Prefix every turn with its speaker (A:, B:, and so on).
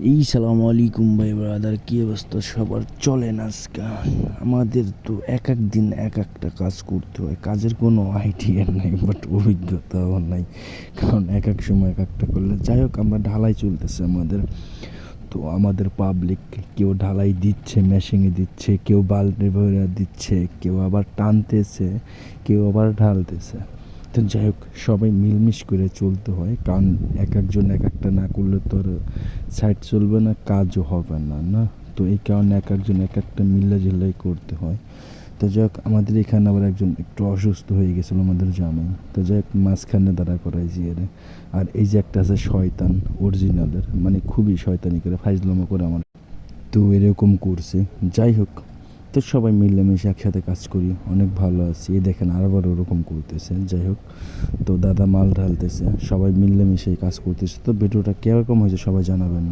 A: এই সালাম আলাইকুম ভাই ব্রাদার, কি অবস্থা সবার? চলেন আজকে আমাদের তো এক এক দিন এক একটা কাজ করতে হয়। কাজের কোনো আইডিয়া নাই, বাট অভিজ্ঞতাও নাই, কারণ এক এক সময় এক একটা করলে। যাই হোক, আমরা ঢালাই চলতেছে আমাদের। তো আমাদের পাবলিক কেউ ঢালাই দিচ্ছে, মেশিনে দিচ্ছে, কেউ বাল্টি ভরে দিচ্ছে, কেউ আবার টানতেছে, কেউ আবার ঢালতেছে। তো যাই হোক, সবাই মিলমিশ করে চলতে হয়, কারণ এক একজন এক একটা না করলে তো আর সাইড চলবে না, কাজও হবে না না। তো এই কারণে এক একজন এক একটা মিল্লাঝিল্লাই করতে হয়। তো যাই হোক, আমাদের এখানে আবার একজন একটু অসুস্থ হয়ে গেছিলো, আমাদের জামাই। তো যাই হোক, মাঝখানে দাঁড়া করাইছি এর। আর এই যে একটা আছে শয়তান অরিজিনালের, মানে খুবই শয়তানি করে, ফাইজলামো করে আমার। তো এরকম করছে। যাই হোক, তো সবাই মিলেমিশে একসাথে কাজ করি, অনেক ভালো আছি। এই দেখেন আরবার ওরকম করতেছে। যাই হোক, তো দাদা মাল ঢালতেছে, সবাই মিলেমিশে কাজ করতেছে। তো ভিডিওটা কীরকম হয়েছে সবাই জানাবেন।